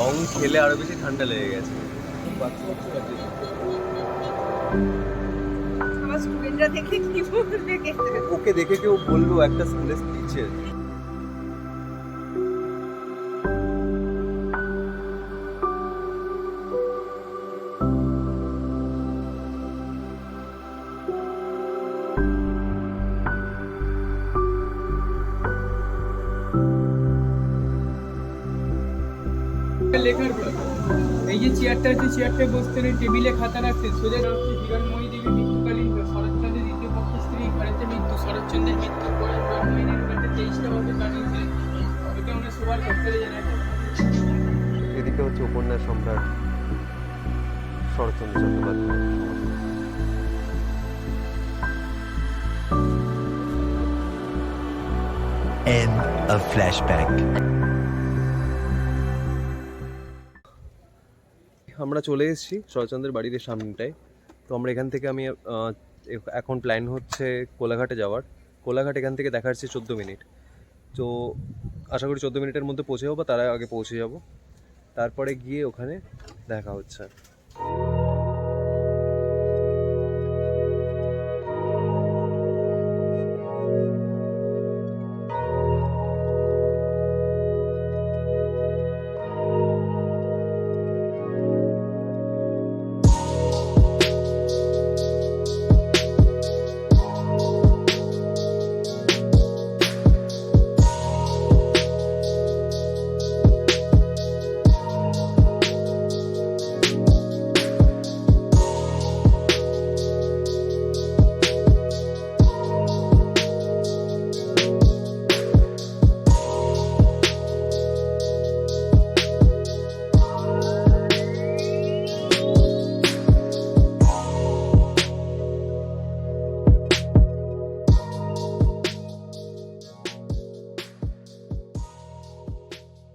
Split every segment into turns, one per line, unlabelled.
Long খেলে আরো বেশি ঠান্ডা লেগে গেছে।
আমার স্টুডেন্টরা দেখে কি বলবে?
ওকে দেখে কেউ বললো একটা স্কুলের টিচার।
লেখার পর এই যে চেয়ারটায় বসতেন, টেবিলে খাতা রাখতেন, সোজা হচ্ছে হিরণময়ী দেবী মৃত্যুকালীন শরৎচন্দ্রের দ্বিতীয় পক্ষ স্ত্রী ঘরেতে মৃত্যু, শরৎচন্দ্রের মৃত্যুর পরে হিরণময়ী দেবী 23টা বছর কাটিয়েছিলেন। ওটা ওনার সবার দপ্তরে জানা যায়।
এদিকে হচ্ছে উপন্যাস সম্রাট Saratchandra Chattopadhyay.
End of flashback.
আমরা চলে এসেছি শরৎচন্দ্রের বাড়ির সামনেটায়। তো আমরা এখান থেকে আমি এখন প্ল্যান হচ্ছে কোলাঘাটে যাওয়ার। কোলাঘাট এখান থেকে দেখা যাচ্ছে 14 মিনিট। তো আশা করি 14 মিনিটের মধ্যে পৌঁছে যাবো, তার আগে পৌঁছে যাব। তারপরে গিয়ে ওখানে দেখা হচ্ছে।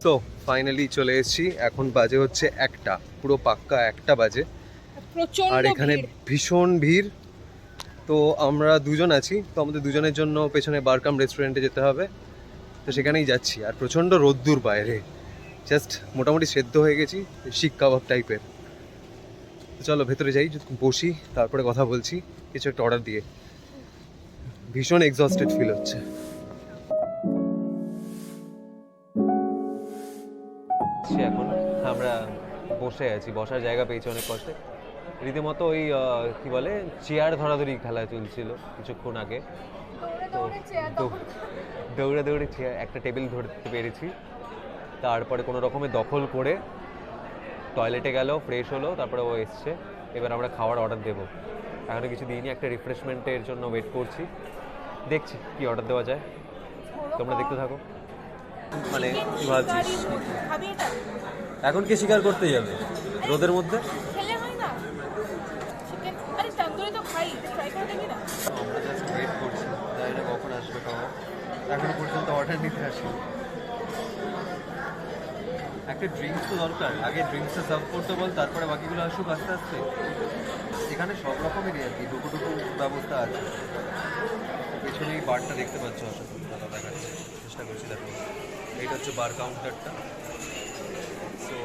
তো ফাইনালি চলে এসেছি। এখন বাজে হচ্ছে 1টা, পুরো পাক্কা 1টা বাজে। আর এখানে ভীষণ ভিড়। তো আমরা দুজন আছি, তো আমাদের দুজনের জন্য পেছনে বারকাম রেস্টুরেন্টে যেতে হবে। তো সেখানেই যাচ্ছি। আর প্রচণ্ড রোদ্দুর বাইরে, জাস্ট মোটামুটি সেদ্ধ হয়ে গেছি, শিক কাবাব টাইপের। তো চলো ভেতরে যাই, বসি, তারপরে কথা বলছি কিছু একটা অর্ডার দিয়ে। ভীষণ এক্সস্টেড ফিল হচ্ছে। এখন আমরা বসে আছি, বসার জায়গা পেয়েছি অনেক কষ্টে। রীতিমতো ওই কি বলে চেয়ার ধরাধরি খেলা চলছিল কিছুক্ষণ আগে। তো দৌড়ে দৌড়ে চেয়ার একটা টেবিল ধরতে পেরেছি। তারপরে কোনো রকমে দখল করে টয়লেটে গেল, ফ্রেশ হলো, তারপরে ও এসছে। এবার আমরা খাওয়ার অর্ডার দেবো। এখনও কিছু দিইনি, একটা রিফ্রেশমেন্টের জন্য ওয়েট করছি, দেখছি কি অর্ডার দেওয়া যায়। তোমরা দেখতে থাকো। মানে কি ভাবছিস এখন কে শিকার করতে যাবে রোদের মধ্যে? আমরা জাস্ট ওয়েট করছি, জানি না কখন আসবে খাবার। এখনো পর্যন্ত অর্ডার নিতে আসবে। একটা ড্রিঙ্কস তো দরকার, আগে ড্রিঙ্কসটা সার্ভ করতে বল, তারপরে বাকিগুলো আসুক আস্তে আস্তে। এখানে সব রকমেরই আর কি টুকু ব্যবস্থা আছে। পেছনে এই বারটা দেখতে পাচ্ছ, অসাধারণ ভালো দেখাচ্ছে, চেষ্টা করছি দেখো। এইটা হচ্ছে বার কাউন্টারটা। সো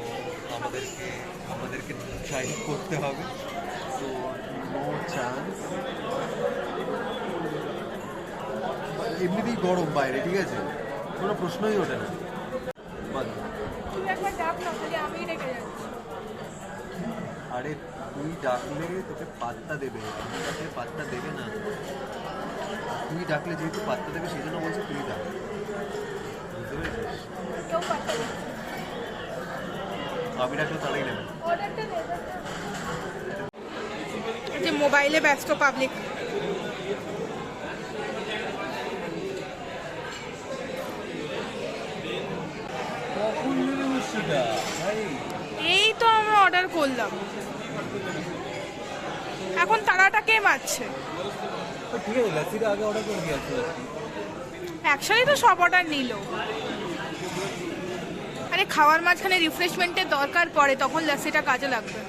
আমাদেরকে ট্রাই করতে হবে। So no chance. এমনিতেই গরম বাইরে, ঠিক আছে, কোনো প্রশ্নই ওঠে না। আরে তুই ডাকলে তোকে পাত্তা দেবে, আমি ডাকলে পাত্তা দেবে না। তুই ডাকলে যেহেতু পাত্তা দেবে সেই জন্য বলছি তুই ডাক, বুঝতে পেরেছিস? আমি ডাকলে তারাই নেবে।
যে মোবাইলে ব্যস্ত পাবলিক। এই তো আমরা অর্ডার করলাম, এখন তারাটা কে মারছে?
ঠিক আছে, লাসিটা আগে অর্ডার করে দিয়েছি।
একসাথে তো সব অর্ডার নিল। আরে খাওয়ার মাঝখানে রিফ্রেশমেন্টের দরকার পড়ে, তখন লাসিটা কাজে লাগবে।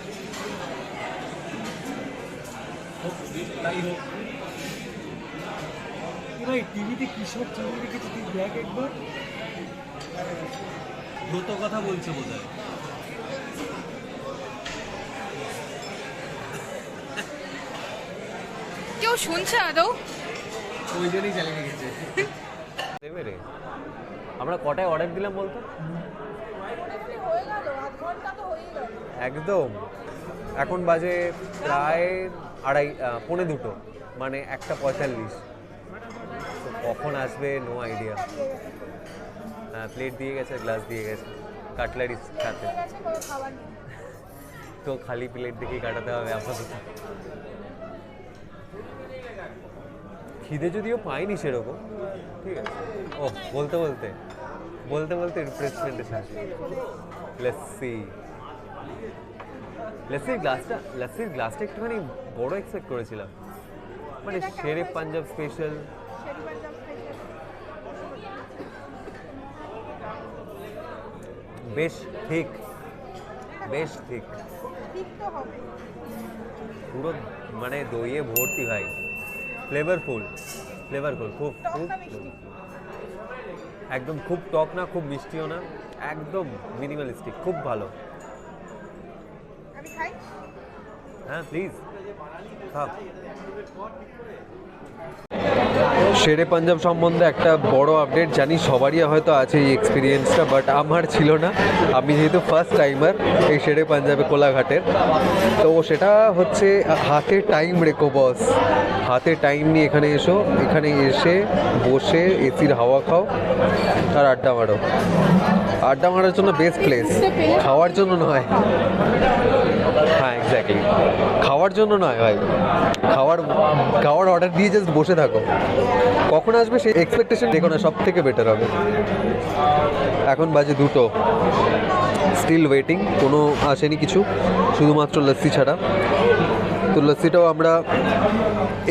তাই হোক। ভাই টিভিতে কিসব চ্যানেল দেখেছি তুই দেখ একবার। দ্রুত কথা বলছে বোধ হয়।
কেউ শুনছে আদৌ?
ওই জন্যই চালিয়ে গেছে।
দেবে রে। আমরা কটায় অর্ডার দিলাম বলতো? একদম। এখন বাজে প্রায় 2:30, মানে 1:45। তো কখন আসবে নো আইডিয়া। হ্যাঁ, প্লেট দিয়ে গেছে, গ্লাস দিয়ে গেছে, কাটলারিস সাথে। তো খালি প্লেট দেখেই কাটাতে হবে আপাতত। খিদে যদিও পাইনি সেরকম, ঠিক আছে। ও বলতে বলতে রিফ্রেশমেন্টে শেষ। লস্যির গ্লাসটা একটুখানি বড় এক্সপেক্ট করেছিলাম, মানে শেরে পাঞ্জাব স্পেশাল। বেশ ঠিক পুরো মানে দইয়ে ভর্তি ভাই। ফ্লেভারফুল খুব একদম, খুব টক না, খুব মিষ্টিও না, একদম মিনিমালিস্টিক, খুব ভালো। হ্যাঁ প্লিজ খাও। শেরে পাঞ্জাব সম্বন্ধে একটা বড় আপডেট, জানি সবারই হয়তো আছে এই এক্সপিরিয়েন্সটা, বাট আমার ছিল না। আমি যেহেতু ফার্স্ট টাইমার এই শেরে পাঞ্জাবে কোলাঘাটের, তো সেটা হচ্ছে হাতে টাইম রেখো বস, হাতে টাইম নিয়ে এখানে এসো, এখানে এসে বসে এসির হাওয়া খাও আর আড্ডা মারার জন্য বেস্ট প্লেস, খাওয়ার জন্য নয়। হ্যাঁ এক্স্যাক্টলি, খাওয়ার জন্য নয় ভাই, খাওয়ার অর্ডার দিয়ে জাস্ট বসে থাকো। কখন আসবে সেই এক্সপেকটেশন দেখো না, সব থেকে বেটার হবে। এখন বাজে 2, স্টিল ওয়েটিং, কোনো আসেনি কিছু, শুধুমাত্র লস্যি ছাড়া। তো লস্যিটাও আমরা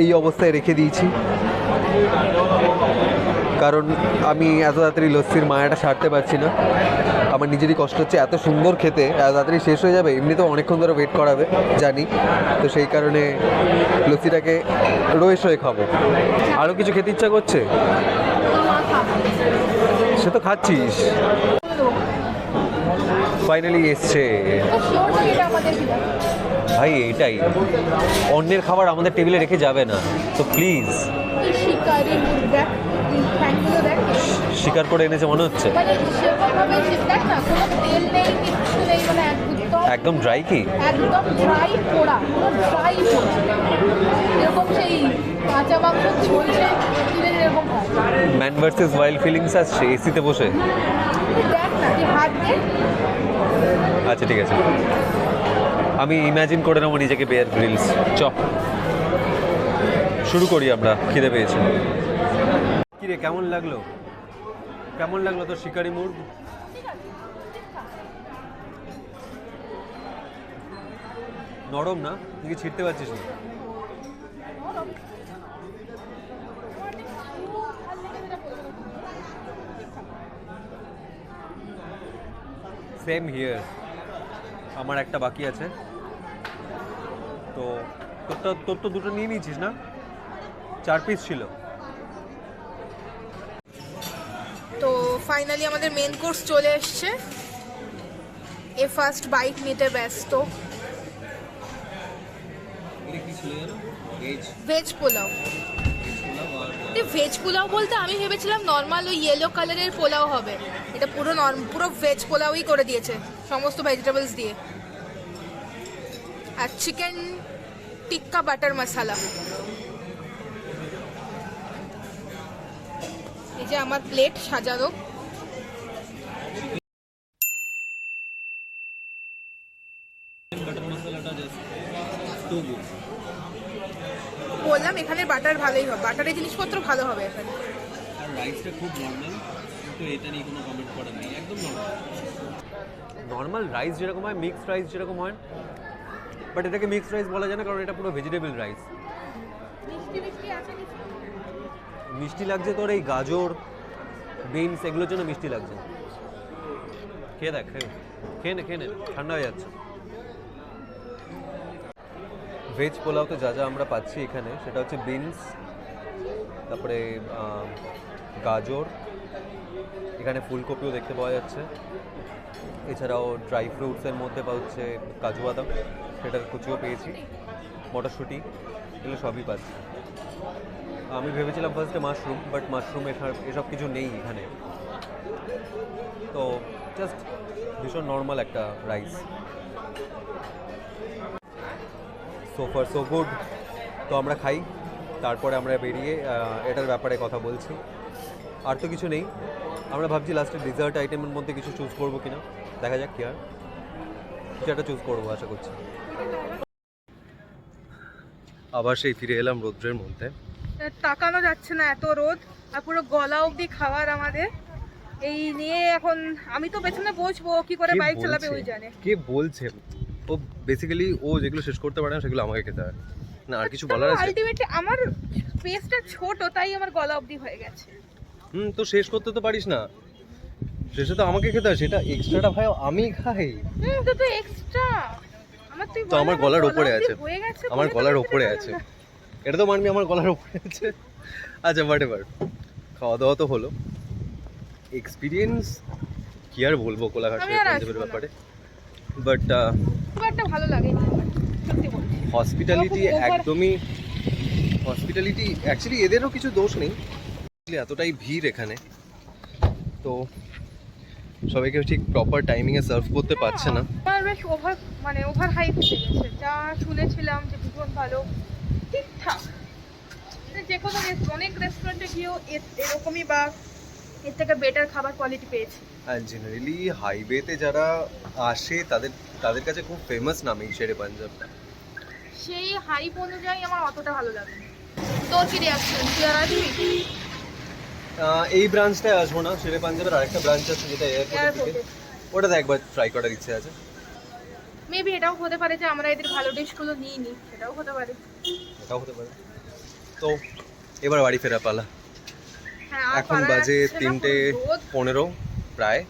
এই অবস্থায় রেখে দিয়েছি, কারণ আমি এত তাড়াতাড়ি লস্যির মায়াটা ছাড়তে পারছি না। আমার নিজেরই কষ্ট হচ্ছে, এত সুন্দর খেতে এত তাড়াতাড়ি শেষ হয়ে যাবে, এমনিতেও অনেকক্ষণ ধরে ওয়েট করাবে জানি, তো সেই কারণে লস্যিটাকে রয়ে খাবো। আরও কিছু খেতে ইচ্ছা করছে, সে তো খাচ্ছিস। ফাইনালি এসছে ভাই, এটাই অন্যের খাবার আমাদের টেবিলে রেখে যাবে না, তো প্লিজ। শিকার করে এনেছে মনে হচ্ছে, একদম ড্রাই। কি
একদম ড্রাই পোড়া, পুরো ড্রাই পোড়া, এরকম সেই কাঁচা মাংস ঝোলছে এরকম।
ম্যান ভার্সেস ওয়াইল্ড ফিলিংস আসছে এসিতে বসে।
দেখ না, তুই হাত দে।
আচ্ছা ঠিক আছে, আমি ইমাজিন করে নেবো নিজেকে বেয়ার গ্রিলস। শুরু করি আমরা, খিদে পেয়েছি। কিরে কেমন লাগলো তোর শিকারি মুড? নরম না? তুই কি ছিঁড়তে পারছিস না? সেম হিয়ার, আমার একটা বাকি আছে। তো তোর তো দুটো নিয়ে নিয়েছিস না? 4 পিস ছিল।
তো ফাইনালি আমাদের মেন কোর্স চলে এসছে। এ ফার্স্ট বাইট নিতে ব্যস্ত। ভেজ পোলাও। ভেজ পোলাও বলতে আমি ভেবেছিলাম নর্মাল ওই ইয়েলো কালারের পোলাও হবে, এটা পুরো ভেজ পোলাওই করে দিয়েছে সমস্ত ভেজিটেবলস দিয়ে। আর চিকেন টিক্কা বাটার মশলা। এই যে আমার প্লেট সাজানো। বললাম এখানে বাটার ভালোই হবে, বাটারের জিনিসপত্র ভালো হবে এখানে।
আর রাইসটা খুব নরমাল, তো এটা নিয়ে কোনো কমেন্ট করার নেই, একদম নরমাল রাইস যেরকম হয়, মিক্সড রাইস যেরকম হয়, বাট এটাকে মিক্সড রাইস বলা যায় না, কারণ এটা পুরো ভেজিটেবল রাইস। মিষ্টি লাগছে তোর এই গাজর, বিনস, এগুলোর জন্য মিষ্টি লাগছে। খেয়ে দেখ, খেয়ে নে, ঠান্ডা হয়ে যাচ্ছে। ভেজ পোলাওতে যা আমরা পাচ্ছি এখানে, সেটা হচ্ছে বিনস, তারপরে গাজর, এখানে ফুলকপিও দেখতে পাওয়া যাচ্ছে, এছাড়াও ড্রাই ফ্রুটসের মধ্যে হচ্ছে কাজু বাদাম, সেটার কুচিও পেয়েছি, মটরশুঁটি, এগুলো সবই পাচ্ছি। আমি ভেবেছিলাম ফার্স্টে মাশরুম, বাট মাশরুম এসব কিছু নেই এখানে। তো জাস্ট ভীষণ নর্মাল একটা rice. So far so good. তো আমরা খাই, তারপরে আমরা বেরিয়ে এটার ব্যাপারে কথা বলছি। আর তো কিছু নেই। আমরা ভাবছি লাস্টে ডেজার্ট আইটেমের মধ্যে কিছু চুজ করবো কিনা, দেখা যাক কি আর, কিছু একটা চুজ করবো আশা করছি। আবার সেই ফিরে এলাম রৌদ্রের মধ্যে।
তাকানো যাচ্ছে না, এত রোদ, আর পুরো গলা অবধি খাবার আমাদের। এই নিয়ে এখন আমি তো পেছনে বসবো, কি করে বাইক চালাবে ওই জানে।
কে বলছে? ও বেসিক্যালি ও যেগুলো শেষ করতে পারে না সেগুলো আমাকে খেতে হয় না। আর কিছু বলার আছে?
আলটিমেটলি আমার স্পেসটা ছোট, তাই আমার গলা অবধি হয়ে গেছে।
তো শেষ করতে তো পারিস না, শেষে তো আমাকে খেতে হয়। সেটা এক্সট্রাটা ভাই আমি খাই।
তো এক্সট্রা আমার
তো আমার গলার উপরে আছে,
হয়ে গেছে,
আমার গলার উপরে আছে, এটা তো মানবি আমার গলার উপরে আছে। আচ্ছা হোয়াট এভার, খাওয়া দাওয়া তো হলো। এক্সপিরিয়েন্স কি আর বলবো কোলাঘাট পাঞ্জাবের ব্যাপারে, বাট
খুব একটা ভালো লাগেনি আমার, সত্যি বলছি।
হসপিটালিটি একদমই, হসপিটালিটি অ্যাকচুয়ালি এদেরও কিছু দোষ নেই, এতটাই ভিড় এখানে, তো সবাইকে ঠিক প্রপার টাইমিংয়ে সার্ভ করতে পারছে না।
আমার বেশ ওভার হাইপ হয়ে গেছে। যা শুনেছিলাম যে ভীষণ ভালো, ঠিকঠাক, যে কোনো অনেক রেস্টুরেন্টে গিয়েও এরকমই বা এর থেকে বেটার খাবার কোয়ালিটি পেয়েছি।
আর জেনারেলি হাইওয়েতে যারা আসে তাদের কাছে খুব ফেমাস নাম এই শেরে পাঞ্জাব।
সেই হাইপ অনুযায়ী আমার অতটা ভালো লাগেনি। তোর কি রিয়াকশন, তুই আর আসবি?
এই ব্রাঞ্চটায় আসবো না, শেরে পাঞ্জাবের আরেকটা ব্রাঞ্চ আছে যেটা এয়ারপোর্টের দিকে, ওটাতে একবার ট্রাই করার ইচ্ছে আছে।
মেবি এটাও হতে পারে যে আমরা এদের ভালো ডিশগুলো নিই নি, সেটাও হতে পারে।
এটাও হতে পারে। তো এবার বাড়ি ফেরা পালা।
হ্যাঁ, আর
এখন
পারা
বাজে
যাচ্ছে না,
3:15 প্রায়।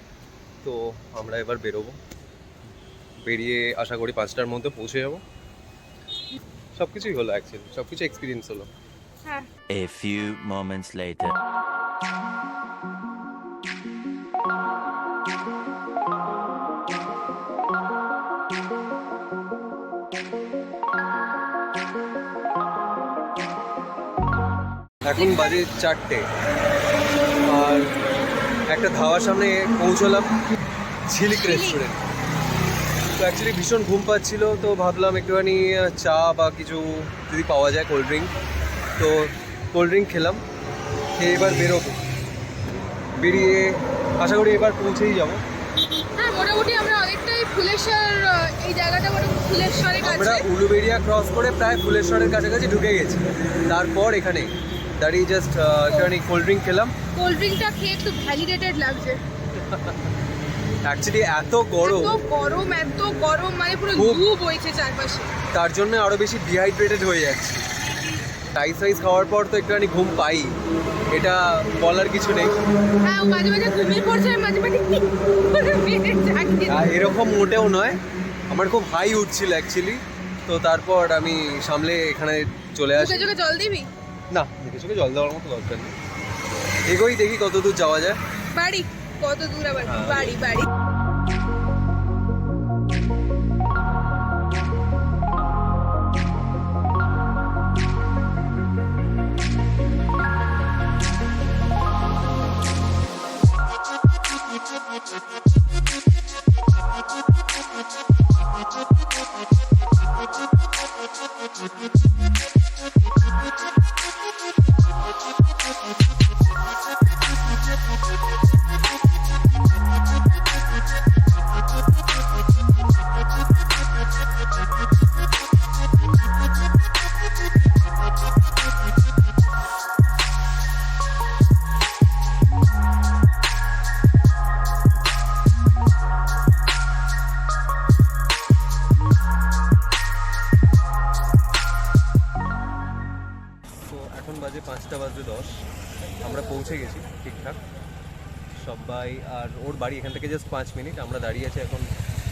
তো আমরা এবার বেরোবো, বেরিয়ে আশা করি 5টার মধ্যে পৌঁছে যাবো। সব কিছুই হলো অ্যাকচুয়ালি, সব কিছু এক্সপিরিয়েন্স হলো।
হ্যাঁ।
A few moments later.
এখন বাজে 4টে, আর একটা ধাবার সামনে পৌঁছলাম, ঝিলিক রেস্টুরেন্ট। তো অ্যাকচুয়ালি ভীষণ ঘুম পাচ্ছিল, তো ভাবলাম একটুখানি চা বা কিছু যদি পাওয়া যায়, কোল্ড ড্রিঙ্ক। তো কোল্ড ড্রিঙ্ক খেলাম, খেয়ে এবার বেরোবো। বেরিয়ে আশা করি এবার পৌঁছেই যাবো।
হ্যাঁ, মোটামুটি আমরা অনেকটাই ফুলেশ্বর, এই জায়গাটা ফুলেশ্বরের
আমরা
কাছে।
উলুবেড়িয়া ক্রস করে প্রায় ফুলেশ্বরের কাছাকাছি ঢুকে গেছি। তারপর এখানে দাঁড়িয়ে জাস্ট একটুখানি কোল্ড ড্রিঙ্ক খেলাম।
কোল্ড ড্রিঙ্কটা খেয়ে একটু ভ্যালিডেটেড লাগছে।
অ্যাকচুয়ালি এত গরম,
এত গরম, মানে পুরো
খুব।
লু বইছে চারপাশে।
তার জন্য আরো বেশি ডিহাইড্রেটেড হয়ে যাচ্ছে। রাইস খাওয়ার পর তো একটুখানি ঘুম পাই, এটা বলার কিছু নেই।
হ্যাঁ, ও মাঝে মাঝে ঘুমিয়ে পড়ছে, মাঝে মাঝে জাগিয়ে।
এরকম মোটেও নয়, আমার খুব হাই উঠছিল অ্যাকচুয়ালি। তো তারপর আমি সামলে এখানে চলে আসি।
মুখে চোখে জল দিবি?
না, মুখে চোখে জল দেওয়ার মতো দরকার নেই। এগোই, দেখি কত দূর যাওয়া যায়।
বাড়ি কত দূর আবার?
হ্যাঁ।
বাড়ি বাড়ি।
তো এখন বাজে 5:10, আমরা পৌঁছে গেছি ঠিকঠাক সবাই। আর ওর বাড়ি এখান থেকে জাস্ট 5 মিনিট। আমরা দাঁড়িয়ে আছি এখন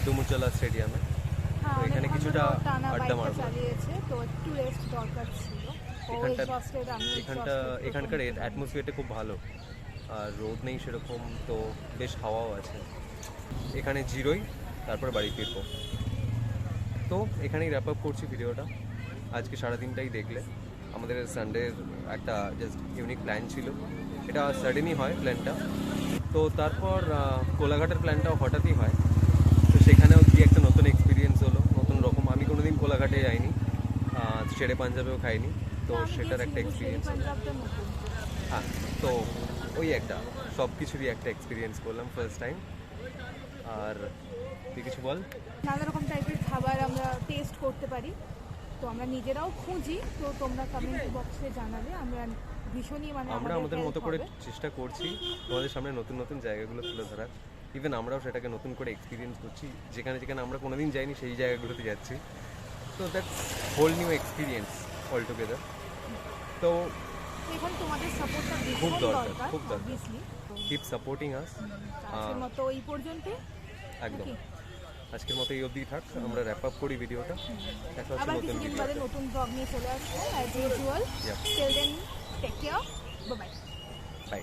ডুমুরজলা স্টেডিয়ামে। তো এখানে কিছুটা আড্ডা মারবো।
তো একটু রেস্ট দরকার ছিল।
এখানকার অ্যাটমসফিয়ারটা খুব ভালো, আর রোদ নেই সেরকম, তো বেশ হাওয়াও আছে। এখানে জিরোই, তারপর বাড়ি ফিরবো। তো এখানেই র্যাপ আপ করছি ভিডিওটা। আজকে সারাদিনটাই দেখলে, আমাদের সানডের একটা জাস্ট ইউনিক প্ল্যান ছিল, এটা সাডেনই হয় প্ল্যানটা। তো তারপর কোলাঘাটের প্ল্যানটাও হঠাৎই হয়। তো সেখানেও কি একটা নতুন এক্সপিরিয়েন্স হলো, নতুন রকম। আমি কোনোদিন কোলাঘাটে যাইনি, শেরে পাঞ্জাবেও খাইনি, তো সেটার একটা এক্সপিরিয়েন্স হলো। হ্যাঁ, তো ওই একটা সব কিছুরই একটা এক্সপিরিয়েন্স করলাম ফার্স্ট টাইম। আর তুই কিছু বল।
নানা রকম টাইপের খাবার আমরা টেস্ট করতে পারি, তো আমরা নিজেরাও খুঁজি। তো তোমরা কমেন্ট বক্সে জানালে আমরা ভীষণই মানে
আমরা আমাদের
help
মতো করে
হবে।
চেষ্টা করছি তোমাদের সামনে নতুন নতুন জায়গাগুলো তুলে ধরার। ইভেন আমরাও সেটাকে নতুন করে এক্সপিরিয়েন্স করছি, যেখানে যেখানে আমরা কোনোদিন যাইনি সেই জায়গাগুলোতে যাচ্ছি। তো that's whole new experience altogether. তো
এখন তোমাদের সাপোর্টটা
খুব
ভীষণ
দরকার,
দরকার
খুব দরকার।
অবভিয়াসলি।
কিপ সাপোর্টিং আস।
আজকের মতো এই পর্যন্ত।
একদম,
নাকি?
আজকের মতো এই অবধি থাক, আমরা র্যাপ আপ করি ভিডিওটা। দেখা হচ্ছে
আবার
নতুন
কিছুদিন
ভিডিও।
বাদে নতুন ব্লগ নিয়ে চলে আসবো as usual.
Yeah.
Till then take care, bye bye.
By.